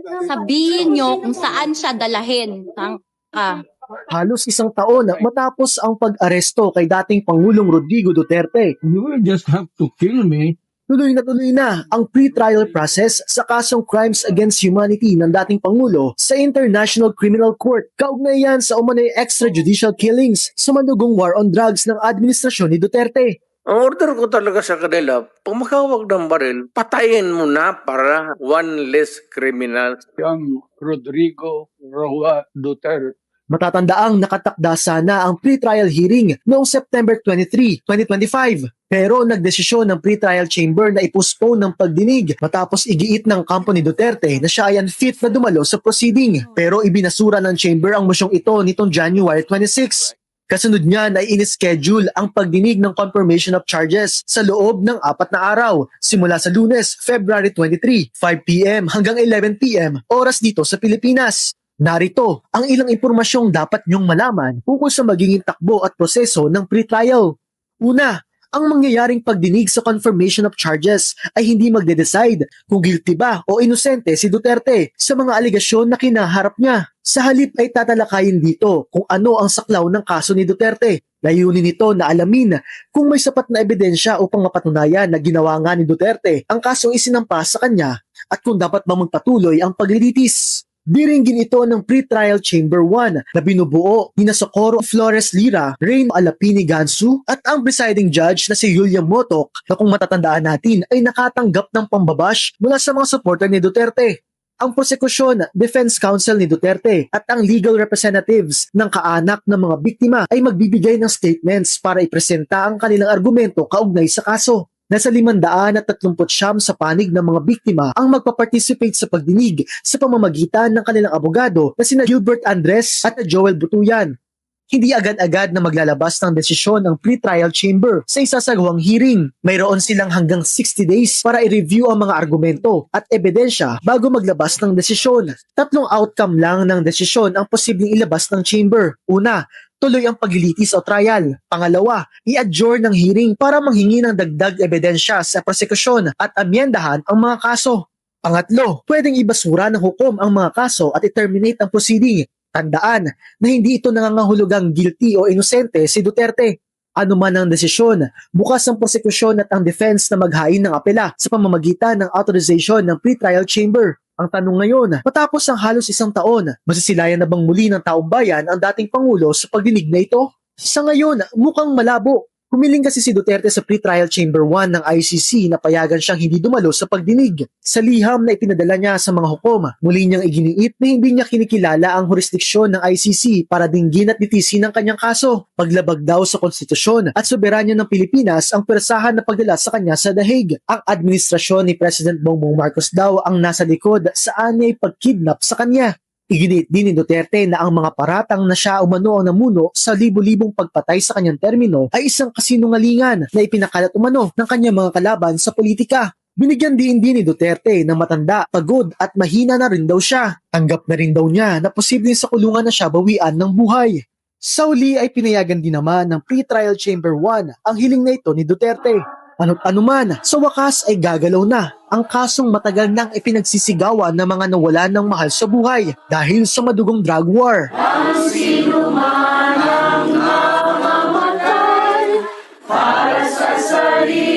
Sabihin nyo kung saan siya dalahin. Halos isang taon matapos ang pag-aresto kay dating Pangulong Rodrigo Duterte. You will just have to kill me. Tuloy na ang pre-trial process sa kasong Crimes Against Humanity ng dating Pangulo sa International Criminal Court. Kaugnay yan sa umano'y extrajudicial killings sa manugong war on drugs ng administrasyon ni Duterte. Ang order ko talaga sa kanila, pag makawag ng baril, patayin mo na para one less criminal. Young Rodrigo Roa Duterte. Matatandaang nakatakda sana ang pre-trial hearing noong September 23, 2025. Pero nagdesisyon ng pre-trial chamber na ipostpone ng pagdinig matapos igiit ng kampo ni Duterte na siya ay unfit na dumalo sa proceeding. Pero ibinasura ng chamber ang mosyong ito nitong January 26. Kasunod niyan ay in-schedule ang pagdinig ng confirmation of charges sa loob ng 4 na araw simula sa Lunes, February 23, 5 p.m. hanggang 11 p.m. oras dito sa Pilipinas. Narito ang ilang impormasyong dapat niyong malaman ukol sa magiging takbo at proseso ng pre-trial. Una, ang mangyayaring pagdinig sa confirmation of charges ay hindi magde-decide kung guilty ba o inosente si Duterte sa mga aligasyon na kinaharap niya. Sa halip ay tatalakayin dito kung ano ang saklaw ng kaso ni Duterte. Layunin nito na alamin kung may sapat na ebidensya upang mapatunayan na ginawa nga ni Duterte ang kasong isinampa sa kanya at kung dapat ba magpatuloy ang paglilitis. Diringgin ito ng pre-trial chamber 1 na binubuo ni Socorro Flores Lira, Rain Alapini Gansu at ang presiding judge na si Julia Motok na kung matatandaan natin ay nakatanggap ng pambabash mula sa mga supporter ni Duterte. Ang prosekusyon, defense counsel ni Duterte at ang legal representatives ng kaanak ng mga biktima ay magbibigay ng statements para ipresenta ang kanilang argumento kaugnay sa kaso. Nasa 539 sa panig ng mga biktima ang magpaparticipate sa pagdinig sa pamamagitan ng kanilang abogado na sina Gilbert Andres at Joel Butuyan. Hindi agad-agad na maglalabas ng desisyon ng pre-trial chamber sa isasagawang hearing. Mayroon silang hanggang 60 days para i-review ang mga argumento at ebidensya bago maglabas ng desisyon. 3 outcome lang ng desisyon ang posibleng ilabas ng chamber. Una, tuloy ang paglilitis o trial. Pangalawa, i-adjourn ng hearing para manghingi ng dagdag ebidensya sa prosekusyon at amyendahan ang mga kaso. Pangatlo, pwedeng ibasura ng hukom ang mga kaso at i-terminate ang proceeding. Tandaan na hindi ito nangangahulugang guilty o inosente si Duterte. Ano man ang desisyon, bukas ang prosekusyon at ang defense na maghain ng apela sa pamamagitan ng authorization ng pre-trial chamber. Ang tanong ngayon, matapos ang halos isang taon, masisilayan na bang muli ng taong bayan ang dating Pangulo sa pagdinig na ito? Sa ngayon, mukhang malabo. Humiling kasi si Duterte sa pre-trial chamber 1 ng ICC na payagan siyang hindi dumalo sa pagdinig. Sa liham na ipinadala niya sa mga hukom, muli niyang iginiit na hindi niya kinikilala ang jurisdiksyon ng ICC para dinggin at litisin ang kanyang kaso. Paglabag daw sa konstitusyon at soberanya ng Pilipinas ang persahan na pagdala sa kanya sa The Hague. Ang administrasyon ni President Bongbong Marcos daw ang nasa likod sa anyay pagkidnap sa kanya. Iginit din ni Duterte na ang mga paratang na siya umano ang namuno sa libo-libong pagpatay sa kanyang termino ay isang kasinungalingan na ipinakalat umano ng kanyang mga kalaban sa politika. Binigyan din ni Duterte na matanda, pagod at mahina na rin daw siya. Tanggap na rin daw niya na posibleng sa kulungan na siya bawian ng buhay. Sa uli ay pinayagan din naman ng pre-trial chamber 1 ang hiling na ito ni Duterte. Ano't anuman, sa wakas ay gagalaw na ang kasong matagal nang ipinagsisigawan ng mga nawalan ng mahal sa buhay dahil sa madugong drug war. Ang sino man ang mamamatay para sa sarili.